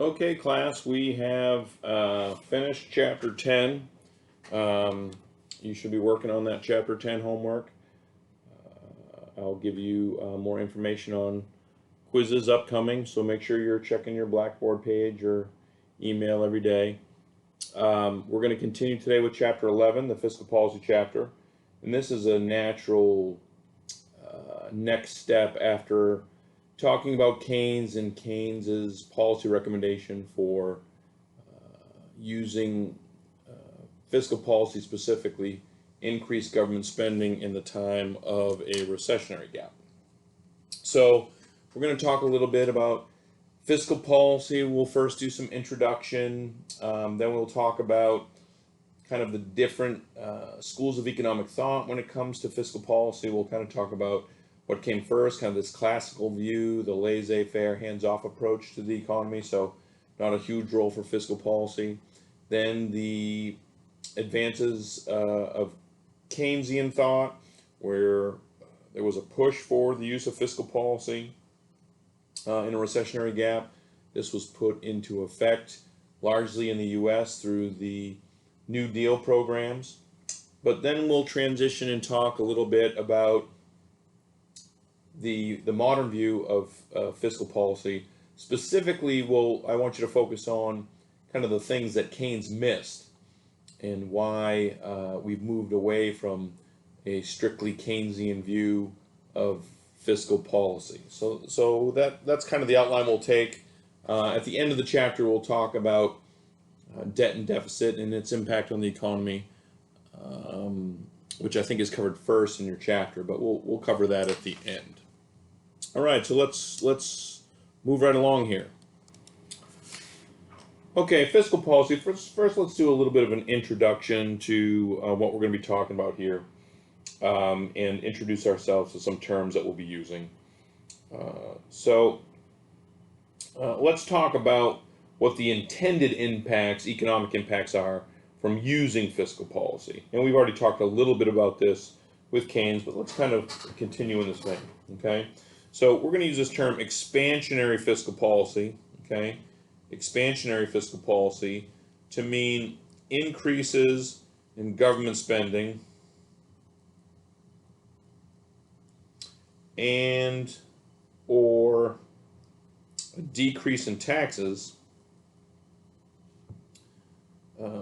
Okay, class, we have finished chapter 10. You should be working on that chapter 10 homework. I'll give you more information on quizzes upcoming, so make sure you're checking your Blackboard page or email every day. We're going to continue today with chapter 11, the fiscal policy chapter, and this is a natural next step after talking about Keynes and Keynes's policy recommendation for using fiscal policy, specifically increased government spending in the time of a recessionary gap. So we're going to talk a little bit about fiscal policy. We'll first do some introduction, then we'll talk about kind of the different schools of economic thought when it comes to fiscal policy. We'll kind of talk about what came first, kind of this classical view, the laissez-faire, hands-off approach to the economy, so not a huge role for fiscal policy. Then the advances of Keynesian thought, where there was a push for the use of fiscal policy in a recessionary gap. This was put into effect largely in the U.S. through the New Deal programs. But then we'll transition and talk a little bit about the modern view of fiscal policy. Specifically, I want you to focus on kind of the things that Keynes missed and why we've moved away from a strictly Keynesian view of fiscal policy. So that's kind of the outline we'll take. At the end of the chapter, we'll talk about debt and deficit and its impact on the economy, which I think is covered first in your chapter, but we'll cover that at the end. All right, so let's move right along here. Okay, fiscal policy. First, let's do a little bit of an introduction to what we're going to be talking about here, and introduce ourselves to some terms that we'll be using. Let's talk about what the intended impacts, economic impacts, are from using fiscal policy. And we've already talked a little bit about this with Keynes, but let's kind of continue in this vein, okay? So we're going to use this term expansionary fiscal policy, okay? Expansionary fiscal policy to mean increases in government spending and or a decrease in taxes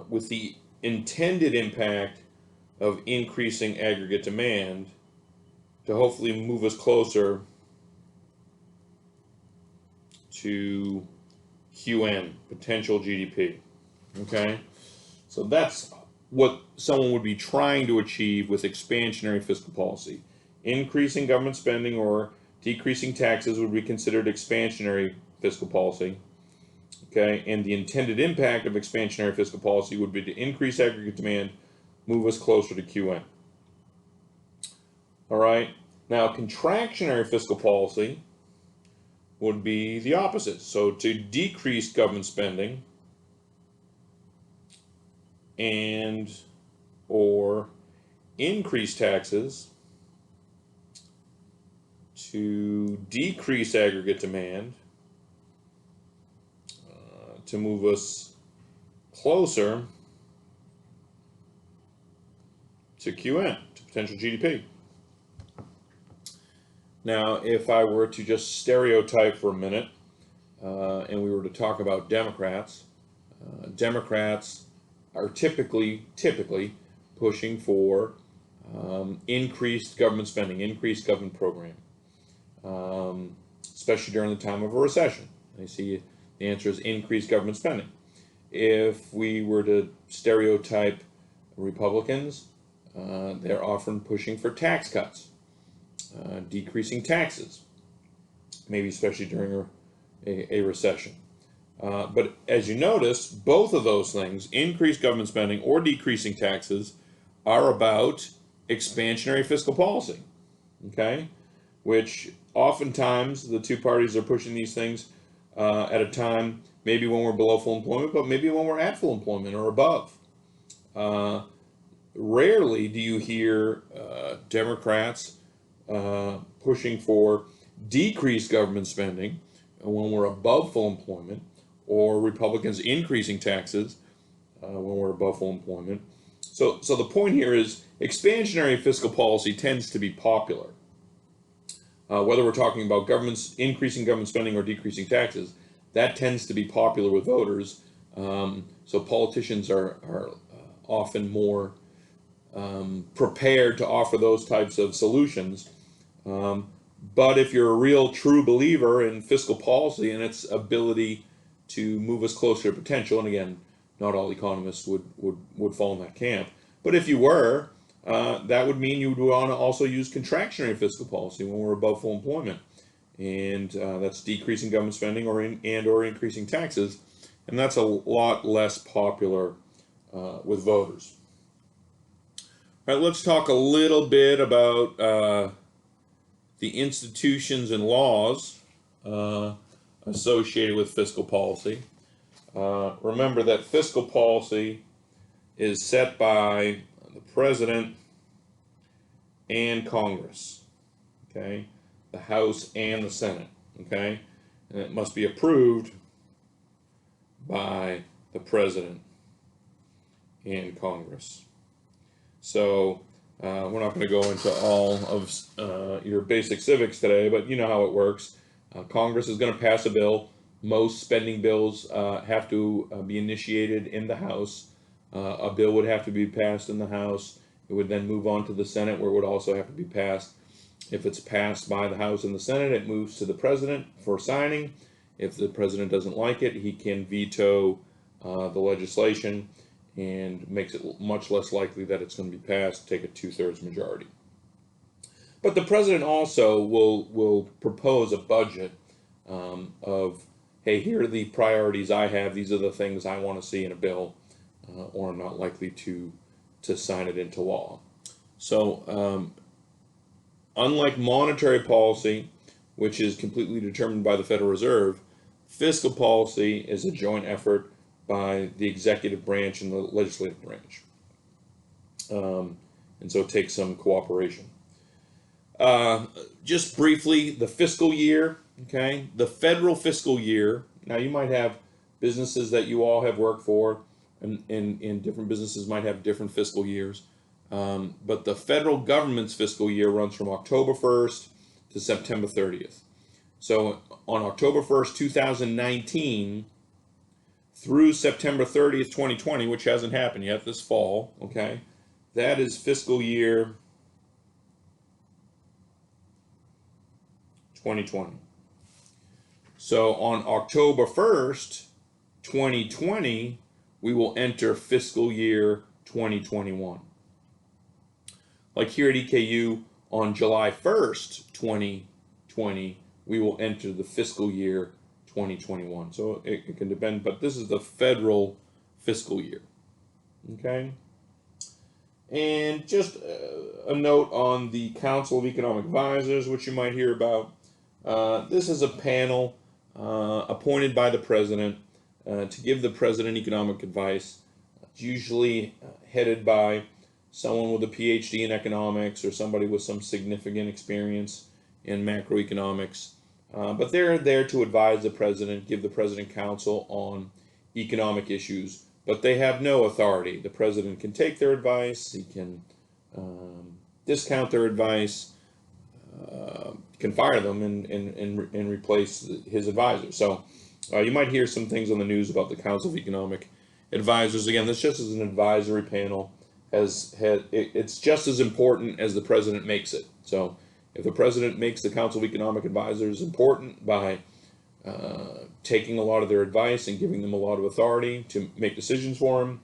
with the intended impact of increasing aggregate demand to hopefully move us closer to QN, potential GDP, okay? So that's what someone would be trying to achieve with expansionary fiscal policy. Increasing government spending or decreasing taxes would be considered expansionary fiscal policy, okay? And the intended impact of expansionary fiscal policy would be to increase aggregate demand, move us closer to QN. All right, now contractionary fiscal policy would be the opposite. So to decrease government spending and or increase taxes to decrease aggregate demand to move us closer to QN, to potential GDP. Now, if I were to just stereotype for a minute, and we were to talk about Democrats, Democrats are typically pushing for increased government spending, increased government program, especially during the time of a recession. They see the answer is increased government spending. If we were to stereotype Republicans, they're often pushing for tax cuts. Decreasing taxes, maybe especially during a recession. But as you notice, both of those things, increased government spending or decreasing taxes, are about expansionary fiscal policy, okay? Which oftentimes the two parties are pushing these things at a time, maybe when we're below full employment, but maybe when we're at full employment or above. Rarely do you hear Democrats pushing for decreased government spending when we're above full employment, or Republicans increasing taxes when we're above full employment. So the point here is expansionary fiscal policy tends to be popular. Whether we're talking about increasing government spending or decreasing taxes, that tends to be popular with voters. So politicians are often more prepared to offer those types of solutions. But if you're a real true believer in fiscal policy and its ability to move us closer to potential, and again, not all economists would fall in that camp, but if you were, that would mean you would want to also use contractionary fiscal policy when we're above full employment, and that's decreasing government spending or increasing taxes, and that's a lot less popular with voters. All right, let's talk a little bit about the institutions and laws associated with fiscal policy. Remember that fiscal policy is set by the President and Congress, okay? The House and the Senate, okay? And it must be approved by the President and Congress. So we're not going to go into all of your basic civics today, but you know how it works. Congress is going to pass a bill. Most spending bills have to be initiated in the House. A bill would have to be passed in the House. It would then move on to the Senate, where it would also have to be passed. If it's passed by the House and the Senate, it moves to the President for signing. If the President doesn't like it, he can veto the legislation, and makes it much less likely that it's going to be passed, take a 2/3 majority. But the President also will propose a budget of, hey, here are the priorities I have, these are the things I want to see in a bill, or I'm not likely to sign it into law. So unlike monetary policy, which is completely determined by the Federal Reserve, fiscal policy is a joint effort by the executive branch and the legislative branch. And so it takes some cooperation. Just briefly, the fiscal year, okay? The federal fiscal year, now you might have businesses that you all have worked for, and different businesses might have different fiscal years. But the federal government's fiscal year runs from October 1st to September 30th. So on October 1st, 2019, through September 30th, 2020, which hasn't happened yet this fall, okay? That is fiscal year 2020. So on October 1st, 2020, we will enter fiscal year 2021. Like here at EKU, on July 1st, 2020, we will enter the fiscal year 2021. So it can depend, but this is the federal fiscal year. Okay? And just a note on the Council of Economic Advisors, which you might hear about. This is a panel appointed by the President to give the President economic advice. It's usually headed by someone with a PhD in economics or somebody with some significant experience in macroeconomics. But they're there to advise the President, give the President counsel on economic issues, but they have no authority. The President can take their advice, he can discount their advice, can fire them and replace his advisor. So you might hear some things on the news about the Council of Economic Advisors. Again, this just is an advisory panel. It's just as important as the President makes it. So if the President makes the Council of Economic Advisors important by taking a lot of their advice and giving them a lot of authority to make decisions for him,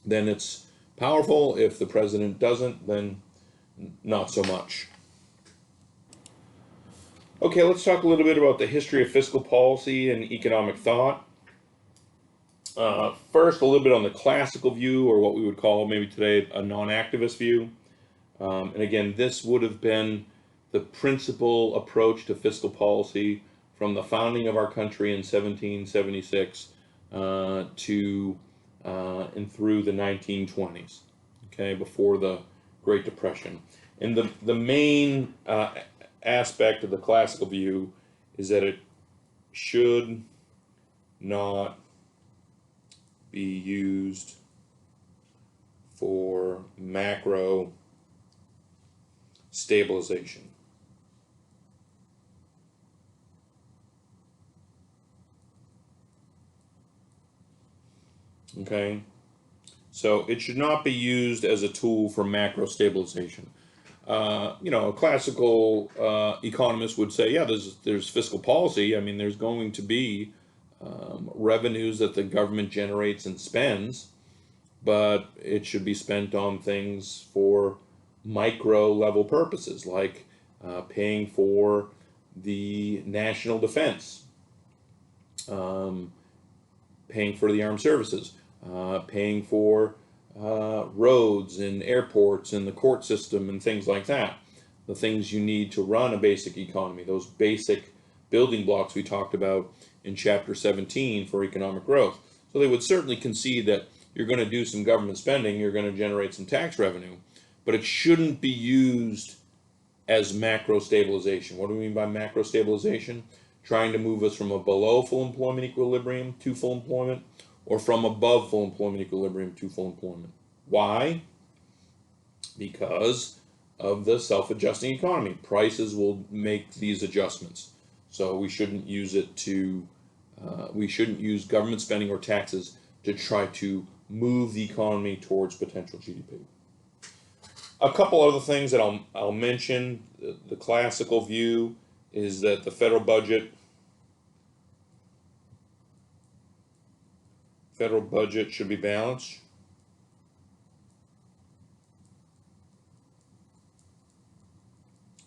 then it's powerful. If the President doesn't, then not so much. Okay, let's talk a little bit about the history of fiscal policy and economic thought. First, a little bit on the classical view, or what we would call maybe today a non-activist view. And again, this would have been the principal approach to fiscal policy from the founding of our country in 1776 to and through the 1920s, okay, before the Great Depression. And the main aspect of the classical view is that it should not be used for macro stabilization. Okay, so it should not be used as a tool for macro stabilization. A classical economist would say, yeah, there's fiscal policy. I mean, there's going to be revenues that the government generates and spends, but it should be spent on things for micro level purposes, like paying for the national defense, paying for the armed services, paying for roads and airports and the court system and things like that. The things you need to run a basic economy, those basic building blocks we talked about in Chapter 17 for economic growth. So they would certainly concede that you're going to do some government spending, you're going to generate some tax revenue, but it shouldn't be used as macro stabilization. What do we mean by macro stabilization? Trying to move us from a below full employment equilibrium to full employment, or from above full employment equilibrium to full employment. Why? Because of the self-adjusting economy. Prices will make these adjustments. So we shouldn't use we shouldn't use government spending or taxes to try to move the economy towards potential GDP. A couple other things that I'll mention. The classical view is that the federal budget should be balanced.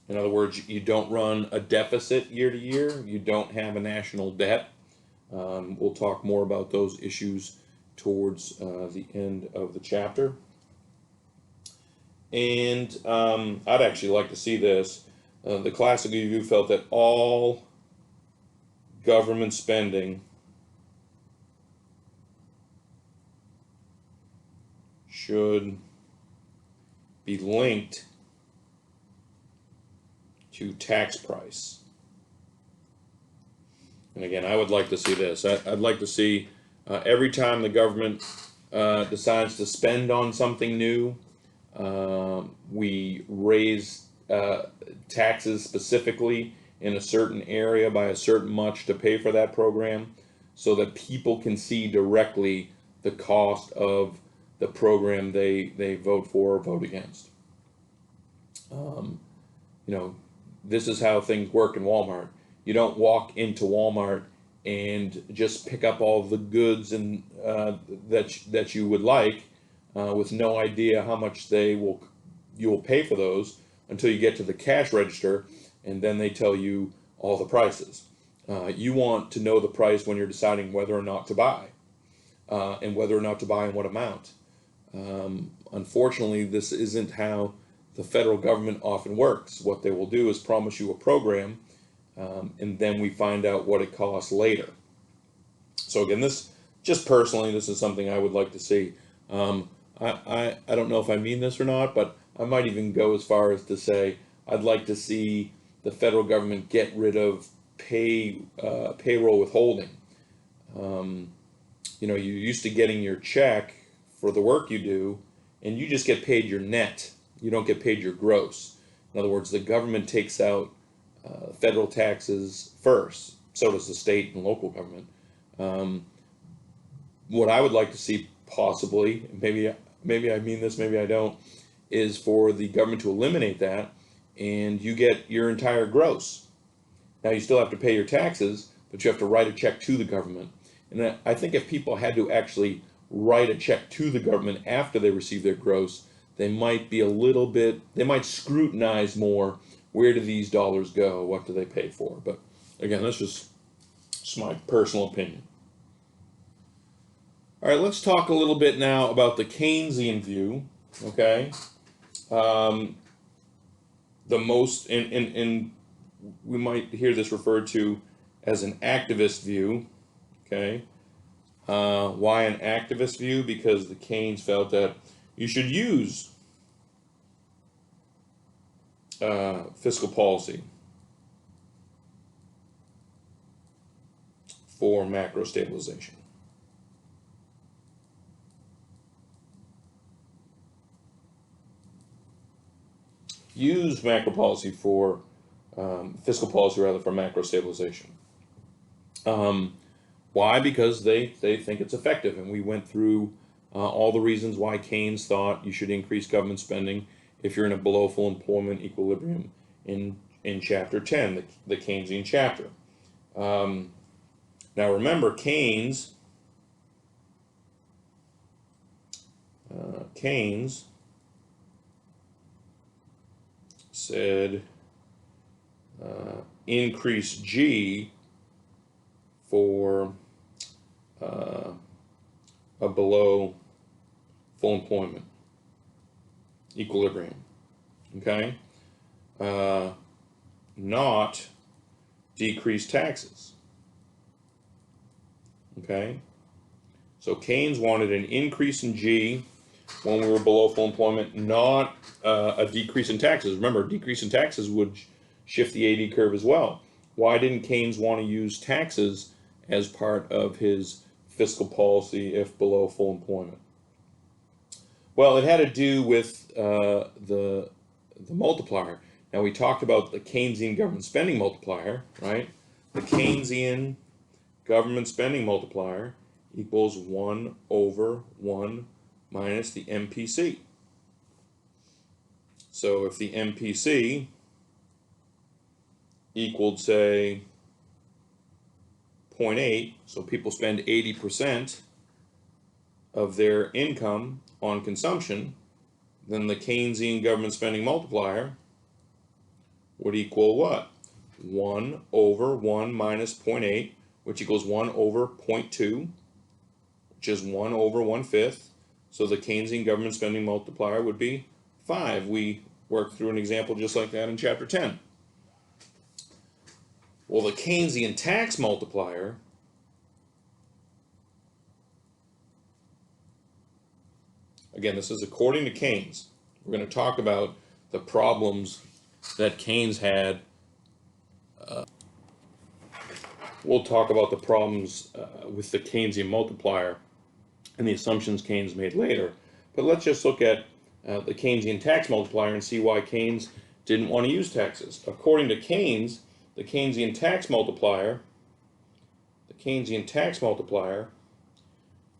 In other words, you don't run a deficit year to year. You don't have a national debt. We'll talk more about those issues towards the end of the chapter. And I'd actually like to see this. The classical view felt that all government spending should be linked to tax price. And again, I would like to see this. I'd like to see every time the government decides to spend on something new, we raise taxes specifically in a certain area by a certain much to pay for that program, so that people can see directly the cost of the program they vote for or vote against. This is how things work in Walmart. You don't walk into Walmart and just pick up all the goods and that you would like with no idea how much you will pay for those until you get to the cash register, and then they tell you all the prices. You want to know the price when you're deciding whether or not to buy, and whether or not to buy and what amount. Unfortunately, this isn't how the federal government often works. What they will do is promise you a program, and then we find out what it costs later. So again, just personally, this is something I would like to see. I don't know if I mean this or not, but I might even go as far as to say I'd like to see the federal government get rid of payroll withholding. You're used to getting your check for the work you do, and you just get paid your net. You don't get paid your gross. In other words, the government takes out federal taxes first. So does the state and local government. What I would like to see possibly, maybe I mean this, maybe I don't, is for the government to eliminate that, and you get your entire gross. Now you still have to pay your taxes, but you have to write a check to the government. And I think if people had to actually write a check to the government after they receive their gross, they might scrutinize more, where do these dollars go, what do they pay for. But again, that's just my personal opinion. All right, let's talk a little bit now about the Keynesian view, okay? The most, and we might hear this referred to as an activist view, okay? Why an activist view? Because the Keynes felt that you should use fiscal policy for macro stabilization. Use macro policy for fiscal policy rather for macro stabilization. Why? Because they think it's effective, and we went through all the reasons why Keynes thought you should increase government spending if you're in a below full employment equilibrium in chapter 10, the Keynesian chapter. Now remember, Keynes said increase G for a below full employment equilibrium, okay? Not decrease taxes, okay? So Keynes wanted an increase in G when we were below full employment, not a decrease in taxes. Remember, a decrease in taxes would shift the AD curve as well. Why didn't Keynes want to use taxes as part of his fiscal policy if below full employment? Well, it had to do with the multiplier. Now, we talked about the Keynesian government spending multiplier, right? The Keynesian government spending multiplier equals 1 over 1 minus the MPC. So if the MPC equaled, say, 0.8, so people spend 80% of their income on consumption, then the Keynesian government spending multiplier would equal what? 1 over 1 minus 0.8, which equals 1 over 0.2, which is 1 over 1/5. So the Keynesian government spending multiplier would be 5. We worked through an example just like that in chapter 10. Well, the Keynesian tax multiplier again, this is according to Keynes. We're going to talk about the problems that Keynes had. We'll talk about the problems with the Keynesian multiplier and the assumptions Keynes made later. But let's just look at the Keynesian tax multiplier and see why Keynes didn't want to use taxes. According to Keynes, the Keynesian tax multiplier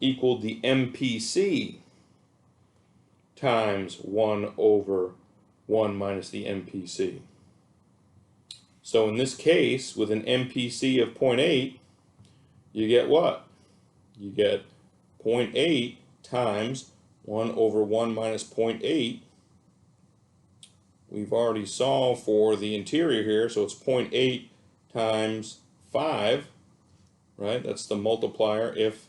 equaled the MPC times 1 over 1 minus the MPC. So in this case, with an MPC of 0.8, you get what? You get 0.8 times 1 over 1 minus 0.8. We've already solved for the interior here, so it's 0.8 times 5, right? That's the multiplier if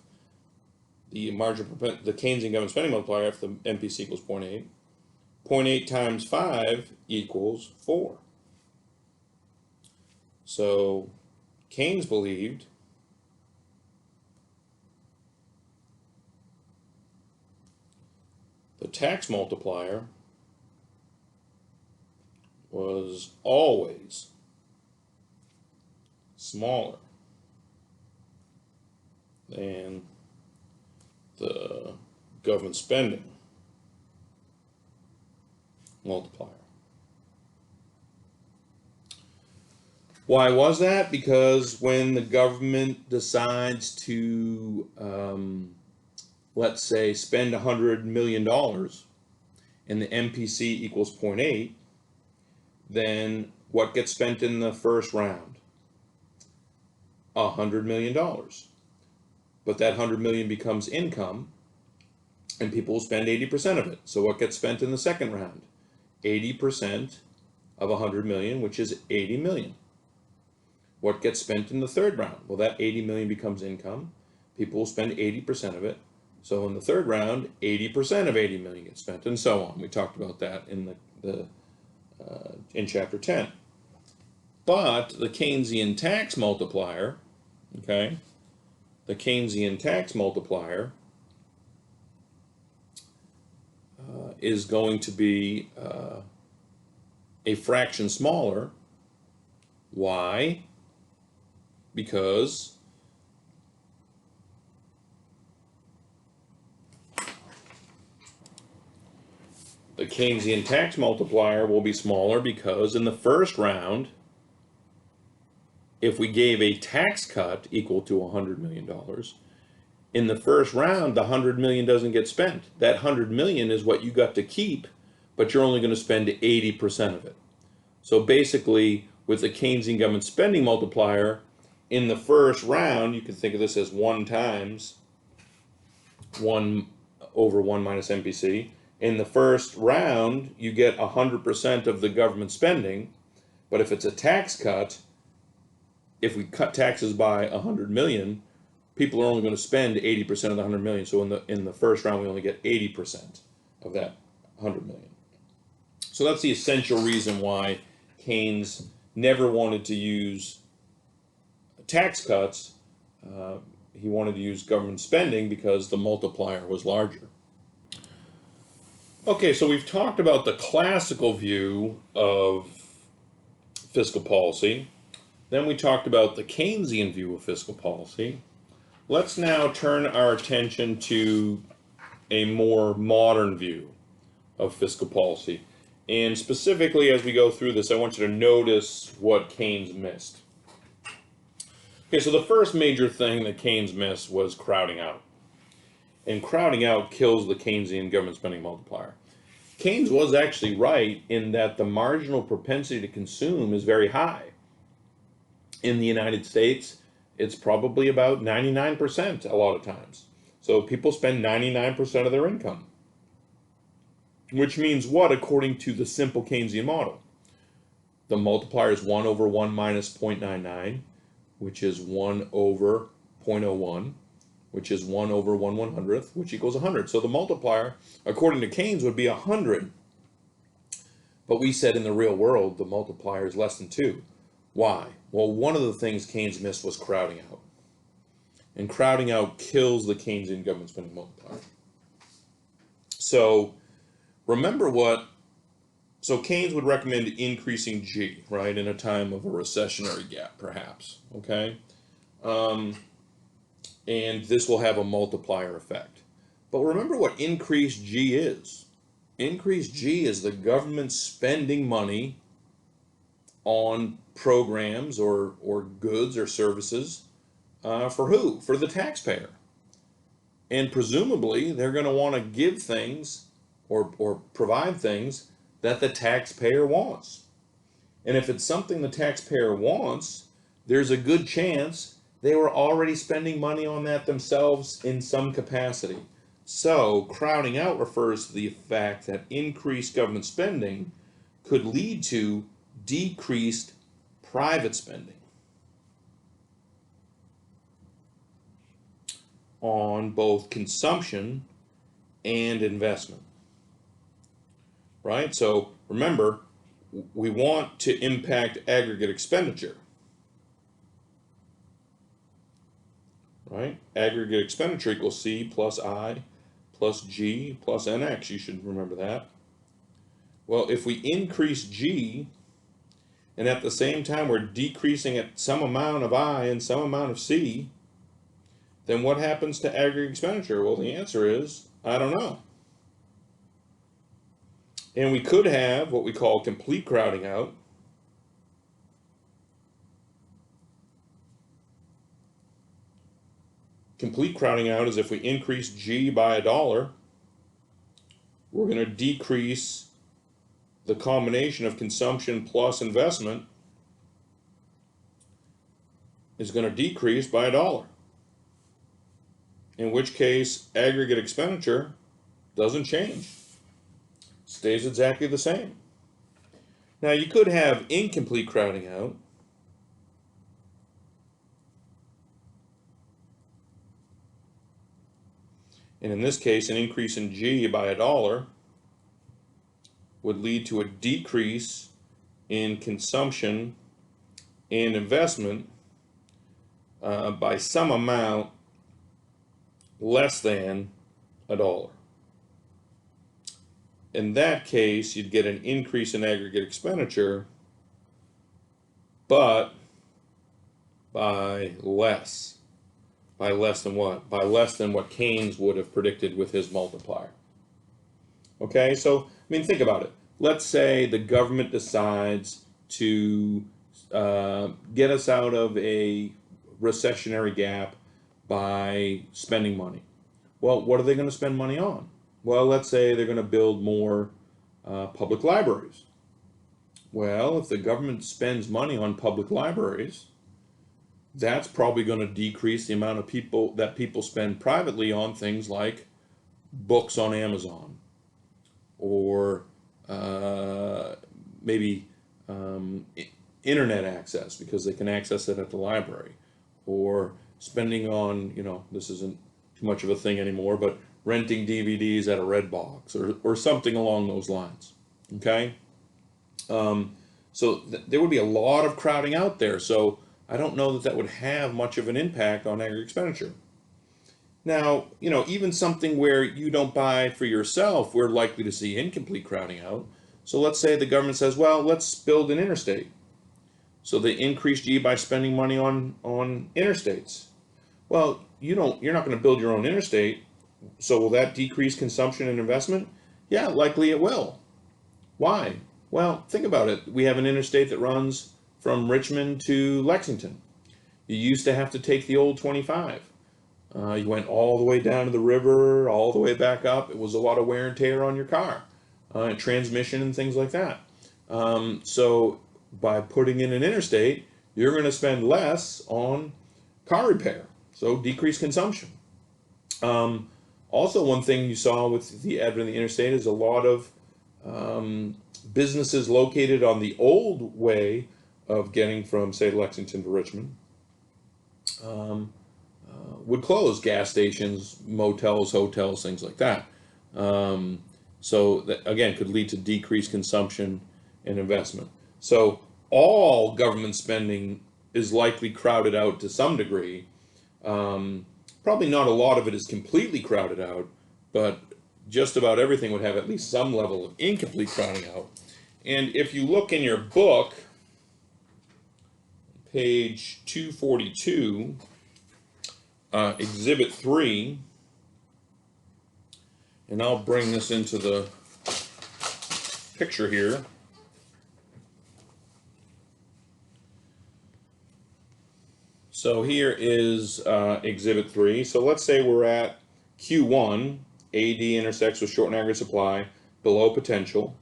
the Keynesian government spending multiplier if the MPC equals 0.8. 0.8 times 5 equals 4. So Keynes believed the tax multiplier was always smaller than the government spending multiplier. Why was that? Because when the government decides to, let's say, spend $100 million and the MPC equals 0.8, then what gets spent in the first round? $100 million. But that 100 million becomes income, and people will spend 80% of it. So what gets spent in the second round? 80% of 100 million, which is 80 million. What gets spent in the third round? Well, that 80 million becomes income. People will spend 80% of it. So in the third round, 80% of 80 million gets spent, and so on. We talked about that in in chapter 10. But the Keynesian tax multiplier, okay, the Keynesian tax multiplier is going to be a fraction smaller. Why? Because the Keynesian tax multiplier will be smaller because in the first round, if we gave a tax cut equal to $100 million, in the first round, the $100 million doesn't get spent. That $100 million is what you got to keep, but you're only going to spend 80% of it. So basically, with the Keynesian government spending multiplier, in the first round, you can think of this as 1 times 1 over 1 minus MPC. In the first round, you get 100% of the government spending, but if it's a tax cut, if we cut taxes by 100 million, people are only going to spend 80% of the 100 million. So in the first round, we only get 80% of that 100 million. So that's the essential reason why Keynes never wanted to use tax cuts. He wanted to use government spending because the multiplier was larger. Okay, so we've talked about the classical view of fiscal policy. Then we talked about the Keynesian view of fiscal policy. Let's now turn our attention to a more modern view of fiscal policy. And specifically, as we go through this, I want you to notice what Keynes missed. Okay, so the first major thing that Keynes missed was crowding out. And crowding out kills the Keynesian government spending multiplier. Keynes was actually right in that the marginal propensity to consume is very high. In the United States, it's probably about 99% a lot of times. So people spend 99% of their income. Which means what, according to the simple Keynesian model? The multiplier is 1 over 1 minus 0.99, which is 1 over 0.01, which is 1 over 1/100th, which equals 100. So the multiplier, according to Keynes, would be 100. But we said in the real world, the multiplier is less than 2. Why? Well, one of the things Keynes missed was crowding out. And crowding out kills the Keynesian government spending multiplier. So remember so Keynes would recommend increasing G, right, in a time of a recessionary gap, perhaps, okay? And this will have a multiplier effect. But remember what increased G is. Increased G is the government spending money on programs or goods or services for who? For the taxpayer. And presumably, they're going to want to give things or provide things that the taxpayer wants. And if it's something the taxpayer wants, there's a good chance they were already spending money on that themselves in some capacity. So crowding out refers to the fact that increased government spending could lead to decreased private spending on both consumption and investment. Right? So remember, we want to impact aggregate expenditure. Right? Aggregate expenditure equals C plus I plus G plus NX. You should remember that. Well, if we increase G, and at the same time we're decreasing at some amount of I and some amount of C, then what happens to aggregate expenditure? Well, the answer is, I don't know. And we could have what we call complete crowding out. Complete crowding out is if we increase G by $1, we're going to decrease the combination of consumption plus investment is going to decrease by $1. In which case, aggregate expenditure doesn't change. Stays exactly the same. Now, you could have incomplete crowding out. And in this case, an increase in G by $1 would lead to a decrease in consumption and investment by some amount less than $1. In that case, you'd get an increase in aggregate expenditure, but by less. By less than what? By less than what Keynes would have predicted with his multiplier. Okay, so mean, think about it. Let's say the government decides to get us out of a recessionary gap by spending money. Well, what are they going to spend money on? Well, let's say they're going to build more public libraries. Well, if the government spends money on public libraries, that's probably going to decrease the amount of people spend privately on things like books on Amazon, or maybe internet access because they can access it at the library, or spending on, this isn't too much of a thing anymore, but renting DVDs at a Redbox or something along those lines. Okay? There would be a lot of crowding out there. So I don't know that would have much of an impact on aggregate expenditure. Now, even something where you don't buy for yourself, we're likely to see incomplete crowding out. So let's say the government says, well, let's build an interstate. So they increase G by spending money on interstates. Well, you're not going to build your own interstate. So will that decrease consumption and investment? Yeah, likely it will. Why? Well, think about it. We have an interstate that runs from Richmond to Lexington. You used to have to take the old 25. You went all the way down to the river, all the way back up. It was a lot of wear and tear on your car, and transmission and things like that. So by putting in an interstate, you're going to spend less on car repair, so decrease consumption. Also, one thing you saw with the advent of the interstate is a lot of businesses located on the old way of getting from, say, Lexington to Richmond would close. Gas stations, motels, hotels, things like that. So that, again, could lead to decreased consumption and investment. So all government spending is likely crowded out to some degree. Probably not a lot of it is completely crowded out, but just about everything would have at least some level of incomplete crowding out. And if you look in your book, page 242, Exhibit 3, and I'll bring this into the picture here. So here is Exhibit 3. So let's say we're at Q1, AD intersects with short and aggregate supply below potential,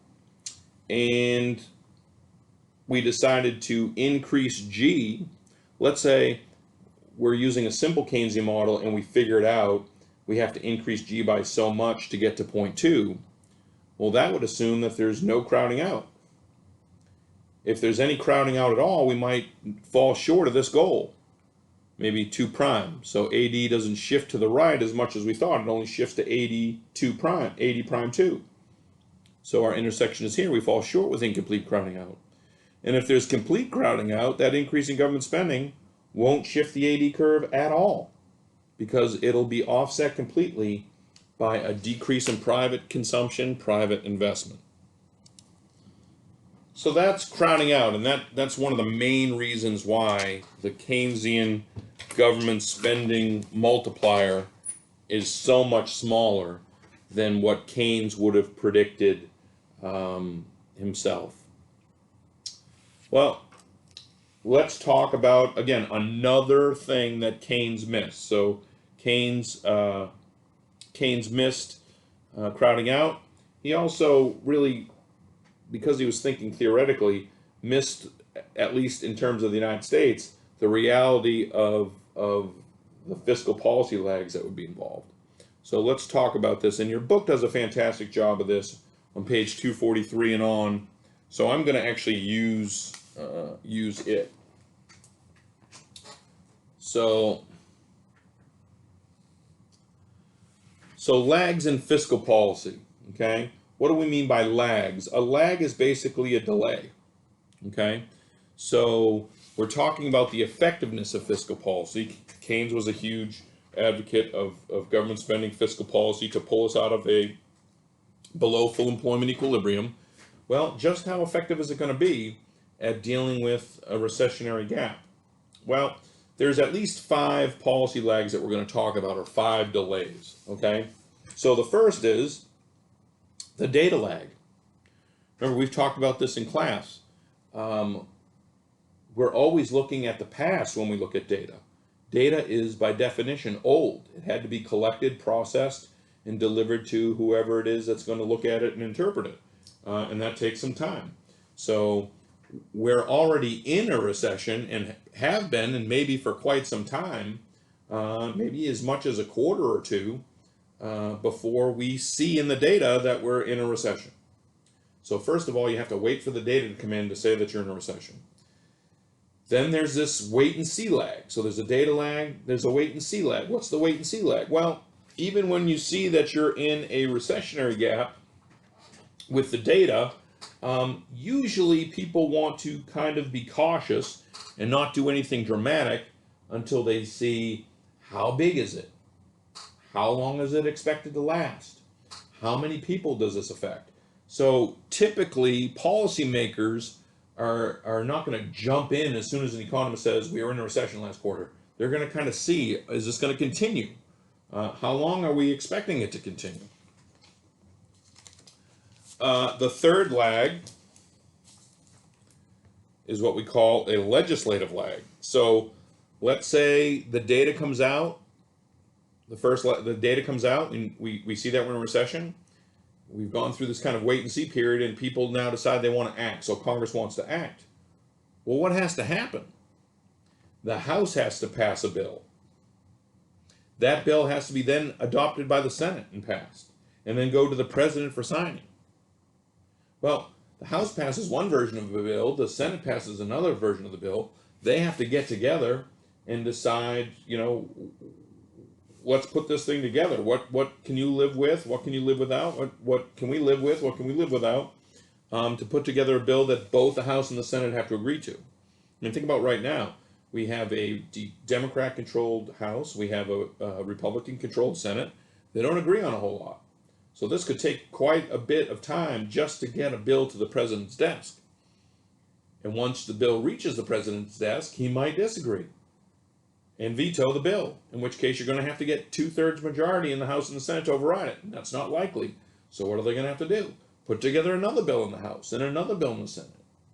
and we decided to increase G. Let's say we're using a simple Keynesian model and we figured out we have to increase G by so much to get to 0.2. Well, that would assume that there's no crowding out. If there's any crowding out at all, we might fall short of this goal, maybe 2 prime. So AD doesn't shift to the right as much as we thought. It only shifts to AD 2 prime, AD prime 2. So our intersection is here. We fall short with incomplete crowding out. And if there's complete crowding out, that increase in government spending won't shift the AD curve at all, because it'll be offset completely by a decrease in private consumption, private investment. So that's crowding out, and that's one of the main reasons why the Keynesian government spending multiplier is so much smaller than what Keynes would have predicted himself. Well, let's talk about, again, another thing that Keynes missed. So Keynes missed crowding out. He also really, because he was thinking theoretically, missed, at least in terms of the United States, the reality of the fiscal policy lags that would be involved. So let's talk about this. And your book does a fantastic job of this on page 243 and on. So I'm going to actually use it. So lags in fiscal policy, okay? What do we mean by lags? A lag is basically a delay, okay? So we're talking about the effectiveness of fiscal policy. Keynes was a huge advocate of government spending fiscal policy to pull us out of a below full employment equilibrium. Well, just how effective is it going to be at dealing with a recessionary gap? Well, there's at least 5 policy lags that we're going to talk about, or 5 delays, okay? So the first is the data lag. Remember, we've talked about this in class. Um, we're always looking at the past when we look at data. Data is by definition old. It had to be collected, processed, and delivered to whoever it is that's going to look at it and interpret it. And that takes some time. So we're already in a recession and have been, and maybe for quite some time, maybe as much as a quarter or two, before we see in the data that we're in a recession. So first of all, you have to wait for the data to come in to say that you're in a recession. Then there's this wait and see lag. So there's a data lag, there's a wait and see lag. What's the wait and see lag? Well, even when you see that you're in a recessionary gap with the data, usually people want to kind of be cautious and not do anything dramatic until they see how big is it? How long is it expected to last? How many people does this affect? So typically policymakers are not going to jump in as soon as an economist says we were in a recession last quarter. They're going to kind of see, is this going to continue? How long are we expecting it to continue? The third lag is what we call a legislative lag. So let's say the data comes out, the data comes out and we see that we're in a recession. We've gone through this kind of wait and see period and people now decide they want to act. So Congress wants to act. Well, what has to happen? The House has to pass a bill. That bill has to be then adopted by the Senate and passed, and then go to the president for signing. Well, the House passes one version of the bill, the Senate passes another version of the bill. They have to get together and decide, let's put this thing together. What can you live with? What can you live without? What can we live with? What can we live without? To put together a bill that both the House and the Senate have to agree to. I mean, think about right now. We have a Democrat-controlled House. We have a Republican-controlled Senate. They don't agree on a whole lot. So this could take quite a bit of time just to get a bill to the president's desk. And once the bill reaches the president's desk, he might disagree and veto the bill, in which case you're going to have to get 2/3 majority in the House and the Senate to override it. And that's not likely. So what are they going to have to do? Put together another bill in the House and another bill in the Senate,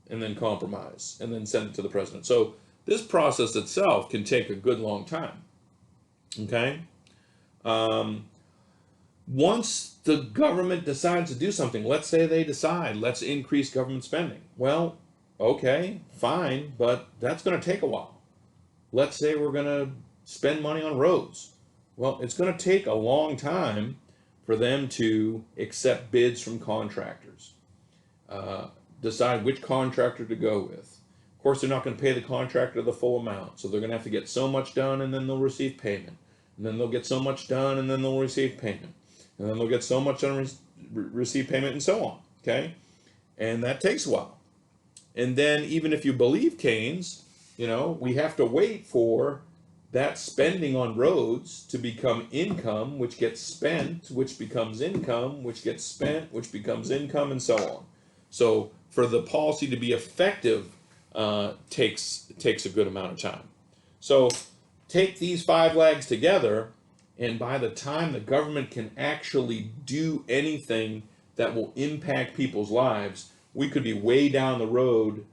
and then compromise, and then send it to the president. So this process itself can take a good long time. Okay? Once the government decides to do something, let's say they decide, let's increase government spending. Well, okay, fine, but that's going to take a while. Let's say we're going to spend money on roads. Well, it's going to take a long time for them to accept bids from contractors, decide which contractor to go with. Of course, they're not going to pay the contractor the full amount, so they're going to have to get so much done and then they'll receive payment. And then they'll get so much done and then they'll receive payment. And then they'll get so much done and receive payment and so on, okay? And that takes a while. And then even if you believe Keynes, we have to wait for that spending on roads to become income, which gets spent, which becomes income, which gets spent, which becomes income, and so on. So for the policy to be effective, takes a good amount of time. So take these 5 lags together, and by the time the government can actually do anything that will impact people's lives, we could be way down the road.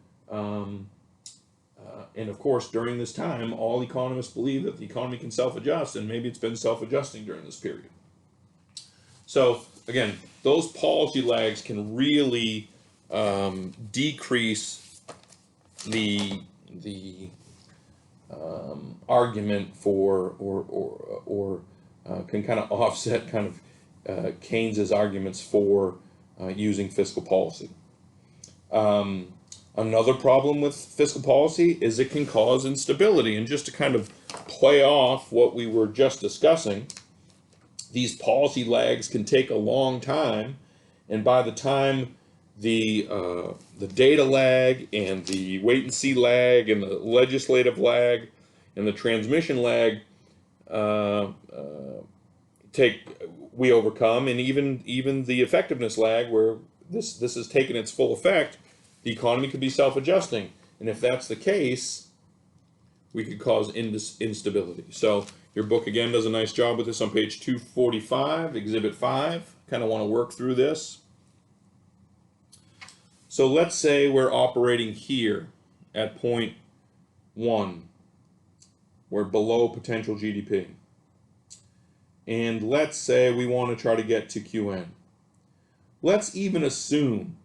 And of course, during this time, all economists believe that the economy can self-adjust, and maybe it's been self-adjusting during this period. So again, those policy lags can really decrease the argument for or can kind of offset kind of Keynes's arguments for using fiscal policy. Another problem with fiscal policy is it can cause instability. And just to kind of play off what we were just discussing, these policy lags can take a long time, and by the time the data lag and the wait and see lag and the legislative lag and the transmission lag we overcome, and even the effectiveness lag, where this has taken its full effect, the economy could be self-adjusting. And if that's the case, we could cause instability. So your book again does a nice job with this on page 245, exhibit 5. Kind of want to work through this. So let's say we're operating here at point 1. We're below potential GDP. And let's say we want to try to get to QN. Let's even assume,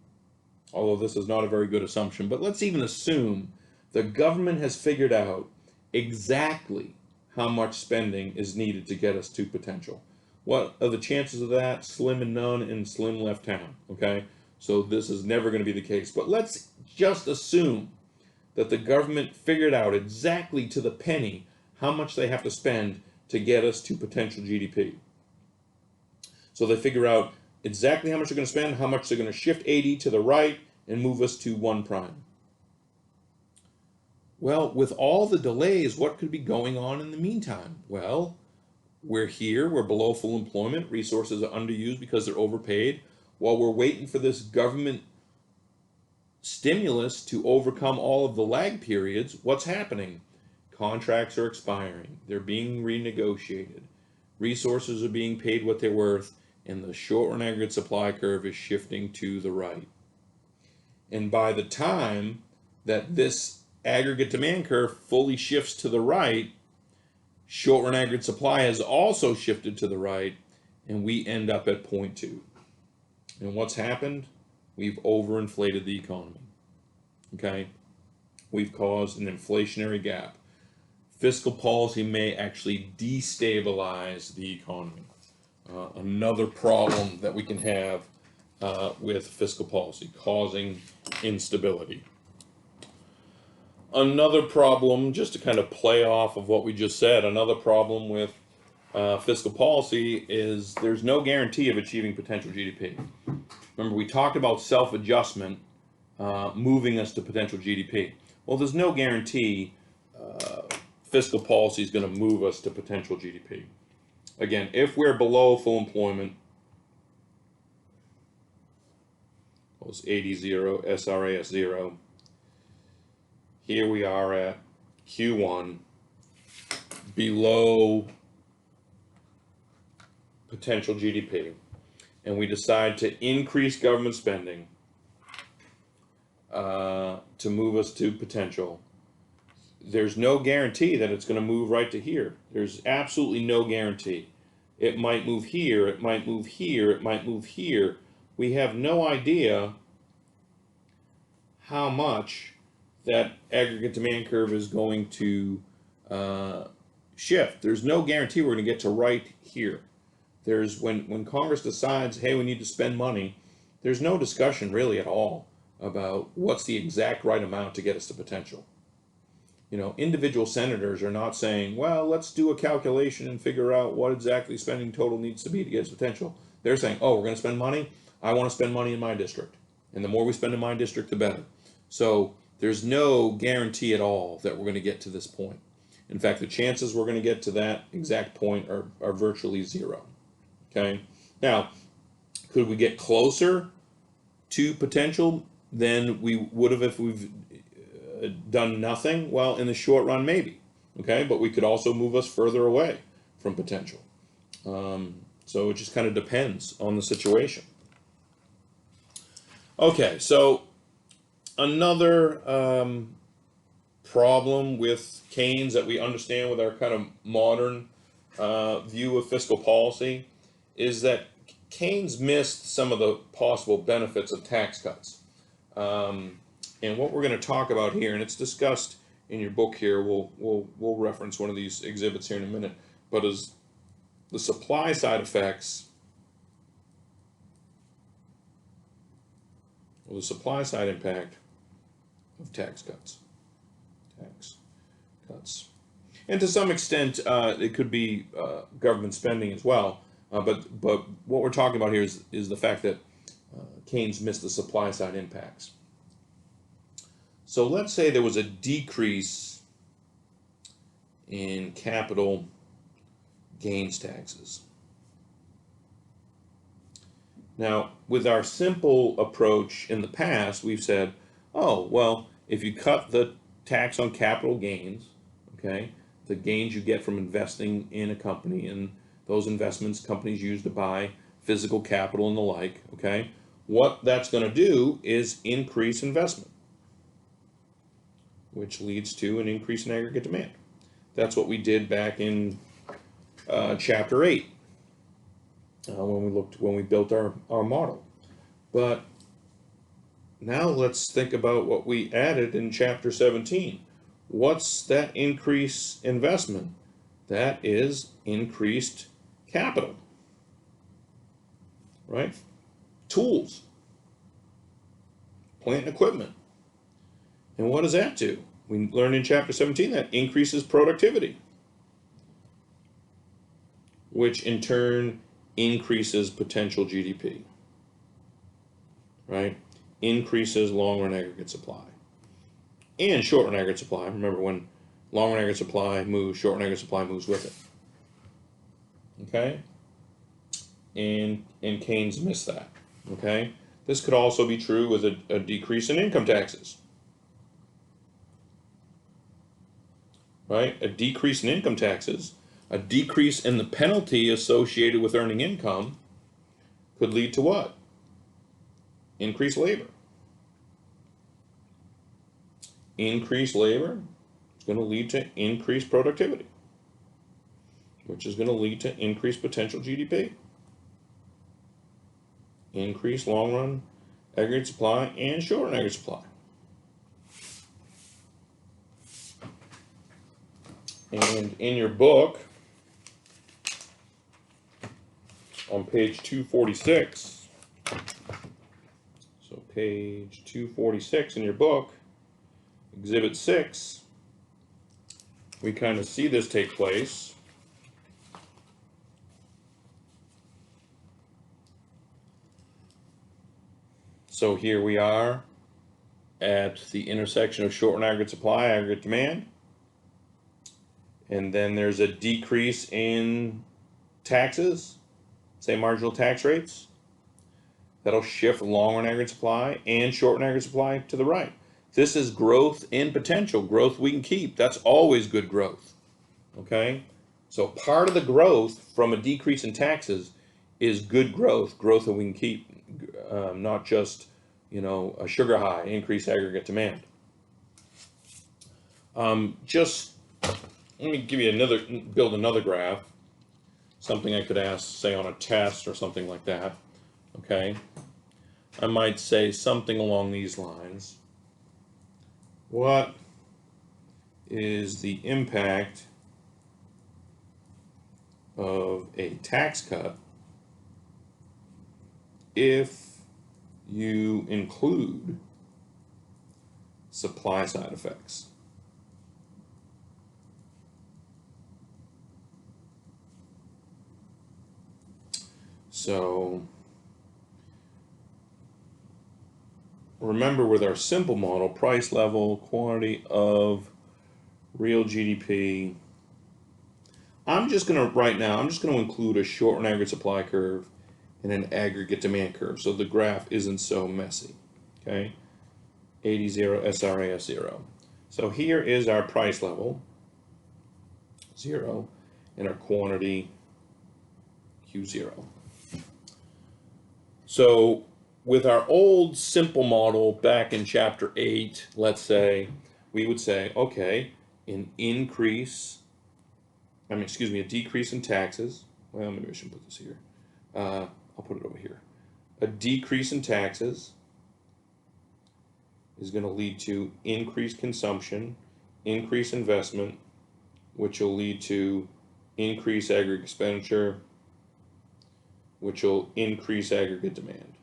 although this is not a very good assumption, but let's even assume the government has figured out exactly how much spending is needed to get us to potential. What are the chances of that? Slim and none, and slim left town, okay? So this is never going to be the case. But let's just assume that the government figured out exactly to the penny how much they have to spend to get us to potential GDP. So they figure out exactly how much they're going to spend, how much they're going to shift 80 to the right, and move us to 1 prime. Well, with all the delays, what could be going on in the meantime? Well, we're here, we're below full employment, resources are underused because they're overpaid. While we're waiting for this government stimulus to overcome all of the lag periods, what's happening? Contracts are expiring, they're being renegotiated, resources are being paid what they're worth, and the short-run aggregate supply curve is shifting to the right. And by the time that this aggregate demand curve fully shifts to the right, short-run aggregate supply has also shifted to the right, and we end up at point 2. And what's happened? We've overinflated the economy. Okay? We've caused an inflationary gap. Fiscal policy may actually destabilize the economy. Another problem that we can have with fiscal policy, causing instability. Another problem, just to kind of play off of what we just said, another problem with fiscal policy is there's no guarantee of achieving potential GDP. Remember, we talked about self-adjustment moving us to potential GDP. Well, there's no guarantee fiscal policy is going to move us to potential GDP. Again, if we're below full employment, it was 80-0, SRAS 0. Here we are at Q1, below potential GDP, and we decide to increase government spending to move us to potential. There's no guarantee that it's going to move right to here. There's absolutely no guarantee. It might move here, it might move here, it might move here. We have no idea how much that aggregate demand curve is going to shift. There's no guarantee we're going to get to right here. There's when Congress decides, hey, we need to spend money, there's no discussion really at all about what's the exact right amount to get us to potential. You know, individual senators are not saying, well, let's do a calculation and figure out what exactly spending total needs to be to get us potential. They're saying, oh, we're going to spend money. I want to spend money in my district. And the more we spend in my district, the better. So there's no guarantee at all that we're going to get to this point. In fact, the chances we're going to get to that exact point are virtually 0. Okay. Now, could we get closer to potential than we would have if we've done nothing? Well, in the short run, maybe. Okay, but we could also move us further away from potential. So it just kind of depends on the situation. Okay, so another problem with Keynes that we understand with our kind of modern view of fiscal policy is that Keynes missed some of the possible benefits of tax cuts. And what we're going to talk about here, and it's discussed in your book here, we'll reference one of these exhibits here in a minute, but is the supply side effects, or the supply side impact of tax cuts. And to some extent, it could be government spending as well. But what we're talking about here is the fact that Keynes missed the supply side impacts. So let's say there was a decrease in capital gains taxes. Now, with our simple approach in the past, we've said, oh, well, if you cut the tax on capital gains, okay, the gains you get from investing in a company, and those investments companies use to buy physical capital and the like, okay, what that's going to do is increase investment, which leads to an increase in aggregate demand. That's what we did back in chapter 8 when we built our model. But now let's think about what we added in chapter 17. What's that increased investment? That is increased capital, right? Tools, plant and equipment. And what does that do? We learned in chapter 17 that increases productivity, which in turn increases potential GDP, right? Increases long-run aggregate supply and short-run aggregate supply. Remember, when long-run aggregate supply moves, short-run aggregate supply moves with it. Okay? And Keynes missed that. Okay? This could also be true with a decrease in income taxes. Right? A decrease in income taxes, a decrease in the penalty associated with earning income could lead to what? Increased labor. Increased labor is going to lead to increased productivity, which is going to lead to increased potential GDP, increased long-run aggregate supply and short-run aggregate supply. And in your book, on page 246, so page 246 in your book, Exhibit 6, we kind of see this take place. So here we are at the intersection of short-run aggregate supply, aggregate demand. And then there's a decrease in taxes, say marginal tax rates. That'll shift long-run aggregate supply and short-run aggregate supply to the right. This is growth in potential, growth we can keep. That's always good growth, okay? So part of the growth from a decrease in taxes is good growth, growth that we can keep, not just, a sugar high, increased aggregate demand. Let me give you build another graph, something I could ask, say, on a test or something like that, okay? I might say something along these lines. What is the impact of a tax cut if you include supply side effects? So remember, with our simple model, price level, quantity of real GDP, I'm just going to include a short-run aggregate supply curve and an aggregate demand curve, so the graph isn't so messy, okay? 80, 0, SRAS 0. So here is our price level, 0, and our quantity, Q0. So with our old simple model back in chapter 8, let's say, we would say, okay, a decrease in taxes. Well, maybe I shouldn't put this here. I'll put it over here. A decrease in taxes is going to lead to increased consumption, increased investment, which will lead to increased aggregate expenditure, which will increase aggregate demand.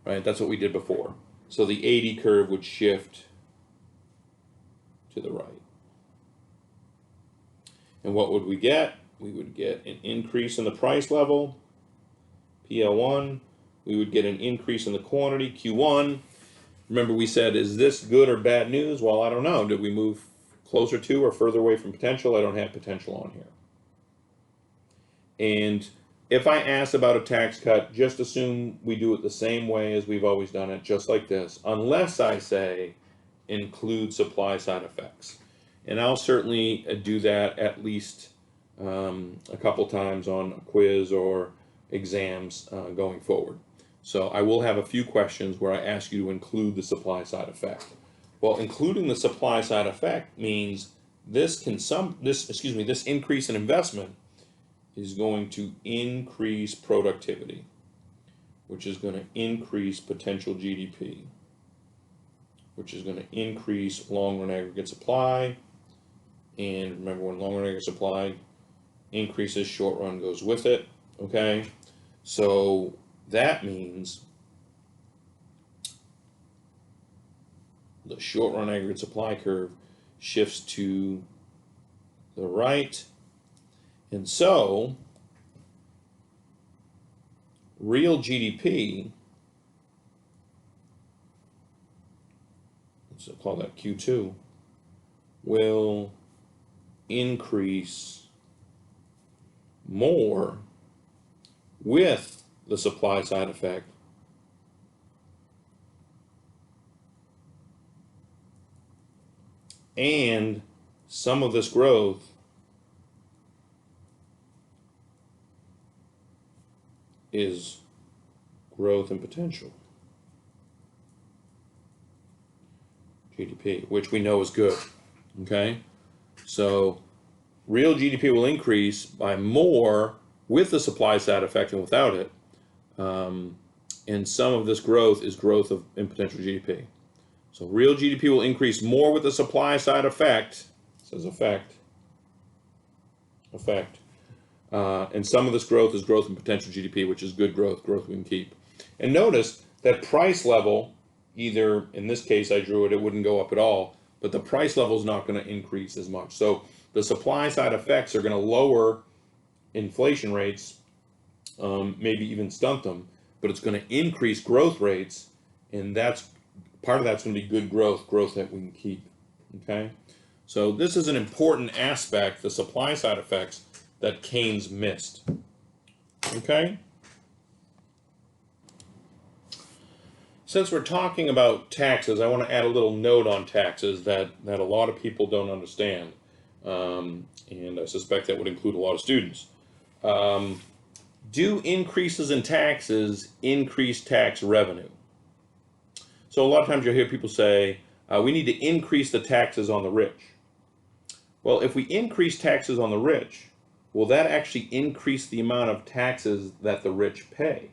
Right? That's what we did before. So the 80 curve would shift to the right. And what would we get? We would get an increase in the price level, PL1. We would get an increase in the quantity, Q1. Remember, we said, is this good or bad news? Well, I don't know. Did we move closer to or further away from potential? I don't have potential on here. And if I ask about a tax cut, just assume we do it the same way as we've always done it, just like this, unless I say include supply side effects. And I'll certainly do that at least a couple times on a quiz or exams going forward. So I will have a few questions where I ask you to include the supply side effect. Well, including the supply side effect means this increase in investment is going to increase productivity, which is going to increase potential GDP, which is going to increase long-run aggregate supply. And remember, when long-run aggregate supply increases, short-run goes with it. Okay, so that means the short-run aggregate supply curve shifts to the right, and so real GDP, let's call that Q2, will increase more with the supply side effect and some of this growth is growth in potential GDP, which we know is good. Okay, so real GDP will increase by more with the supply side effect and without it, and some of this growth is growth in potential GDP. So real GDP will increase more with the supply side effect, it says effect, and some of this growth is growth in potential GDP, which is good growth we can keep. And notice that price level, either in this case I drew it, it wouldn't go up at all, but the price level is not going to increase as much. So the supply side effects are going to lower inflation rates, maybe even stunt them, but it's going to increase growth rates, and that's part of that's going to be good growth that we can keep. Okay, so this is an important aspect, the supply side effects, that Keynes missed. Okay, since we're talking about taxes, I want to add a little note on taxes that a lot of people don't understand, and I suspect that would include a lot of students. Do increases in taxes increase tax revenue? So a lot of times you'll hear people say, we need to increase the taxes on the rich. Well, if we increase taxes on the rich, will that actually increase the amount of taxes that the rich pay?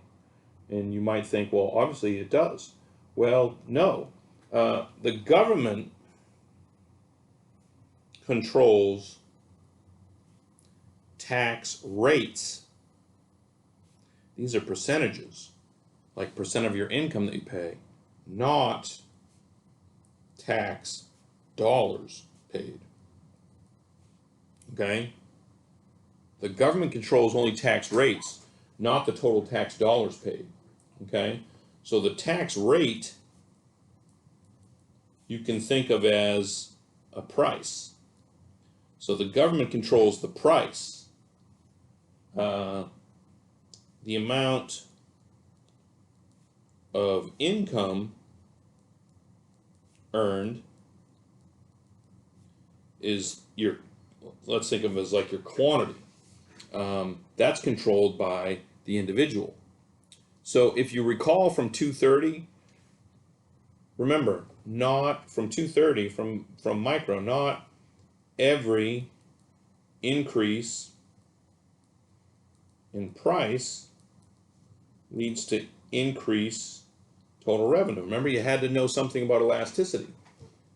And you might think, well, obviously it does. Well, no. The government controls tax rates. These are percentages, like percent of your income that you pay, not tax dollars paid. Okay? The government controls only tax rates, not the total tax dollars paid. Okay? So the tax rate you can think of as a price. So the government controls the price. The amount of income earned is your, let's think of it as like your quantity. That's controlled by the individual. So if you recall from 230, remember, not from 230, from micro, not every increase in price leads to increase total revenue. Remember, you had to know something about elasticity.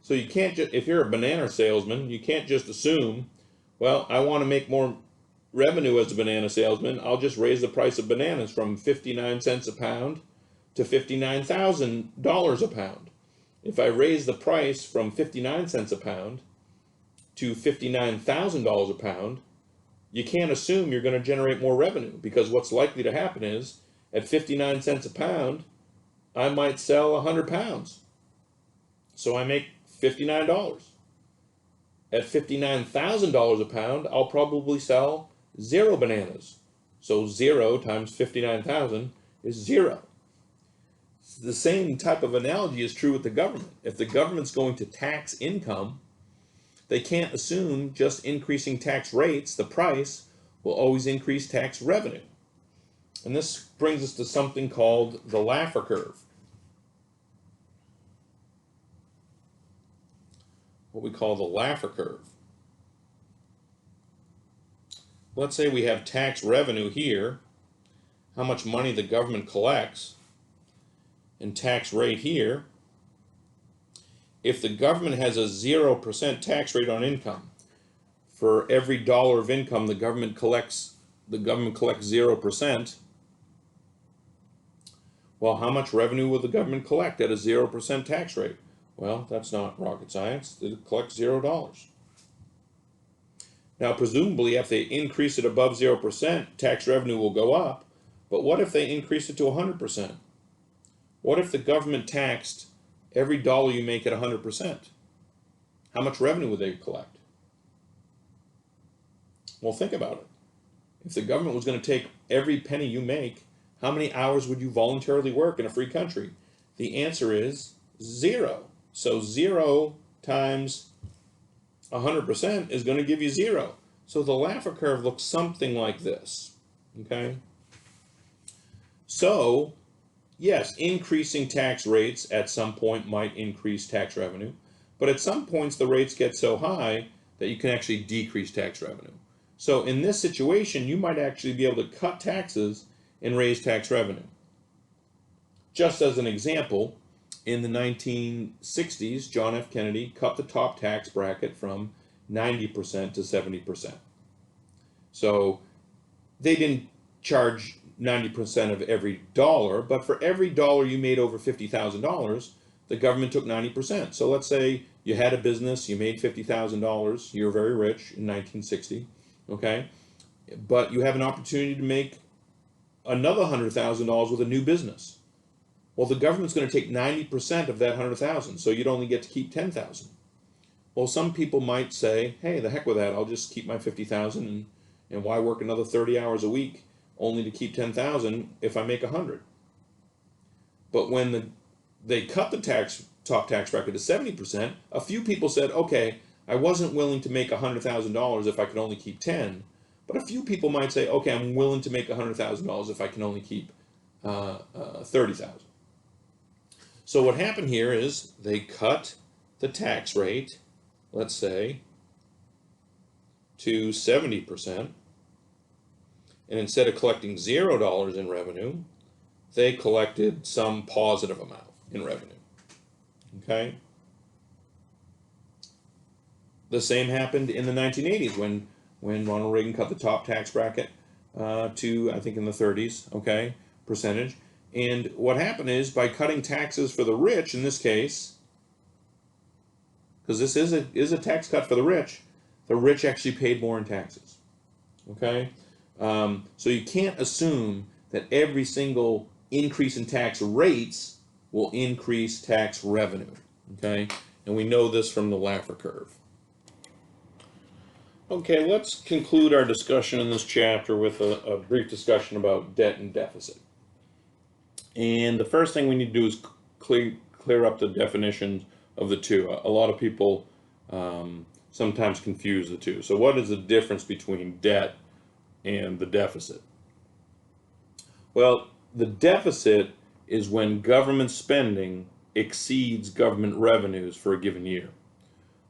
So you can't just, if you're a banana salesman, you can't just assume, well, I want to make more revenue as a banana salesman, I'll just raise the price of bananas from 59 cents a pound to $59,000 a pound. If I raise the price from 59 cents a pound to $59,000 a pound, you can't assume you're going to generate more revenue, because what's likely to happen is at 59 cents a pound, I might sell 100 pounds. So I make $59. At $59,000 a pound, I'll probably sell 0 bananas. So 0 times 59,000 is 0. The same type of analogy is true with the government. If the government's going to tax income, they can't assume just increasing tax rates, the price, will always increase tax revenue. And this brings us to something called the Laffer curve. What we call the Laffer curve. Let's say we have tax revenue here, how much money the government collects, and tax rate here. If the government has a 0% tax rate on income, for every dollar of income the government collects 0%. Well, how much revenue will the government collect at a 0% tax rate? Well, that's not rocket science. It collects $0. Now, presumably, if they increase it above 0%, tax revenue will go up. But what if they increase it to 100%? What if the government taxed every dollar you make at 100%? How much revenue would they collect? Well, think about it. If the government was going to take every penny you make, how many hours would you voluntarily work in a free country? The answer is 0. So 0 times 100% is going to give you 0. So the Laffer curve looks something like this. Okay? So, yes, increasing tax rates at some point might increase tax revenue, but at some points the rates get so high that you can actually decrease tax revenue. So in this situation, you might actually be able to cut taxes and raise tax revenue. Just as an example, in the 1960s, John F. Kennedy cut the top tax bracket from 90% to 70%. So they didn't charge 90% of every dollar, but for every dollar you made over $50,000, the government took 90%. So let's say you had a business, you made $50,000, you're very rich in 1960, okay? But you have an opportunity to make another $100,000 with a new business. Well, the government's going to take 90% of that 100,000, so you'd only get to keep 10,000. Well, some people might say, hey, the heck with that, I'll just keep my 50,000 and why work another 30 hours a week only to keep 10,000 if I make 100? But when they cut the top tax bracket to 70%, a few people said, okay, I wasn't willing to make $100,000 if I could only keep 10. But a few people might say, okay, I'm willing to make $100,000 if I can only keep 30,000. So what happened here is they cut the tax rate, let's say, to 70%. And instead of collecting $0 in revenue, they collected some positive amount in revenue. Okay? The same happened in the 1980s when Ronald Reagan cut the top tax bracket to, I think, in the 30s, okay, percentage. And what happened is, by cutting taxes for the rich, in this case, because this is a tax cut for the rich actually paid more in taxes. Okay? So you can't assume that every single increase in tax rates will increase tax revenue. Okay? And we know this from the Laffer curve. Okay, let's conclude our discussion in this chapter with a brief discussion about debt and deficit. And the first thing we need to do is clear up the definitions of the two. A lot of people sometimes confuse the two. So what is the difference between debt and the deficit? Well, the deficit is when government spending exceeds government revenues for a given year.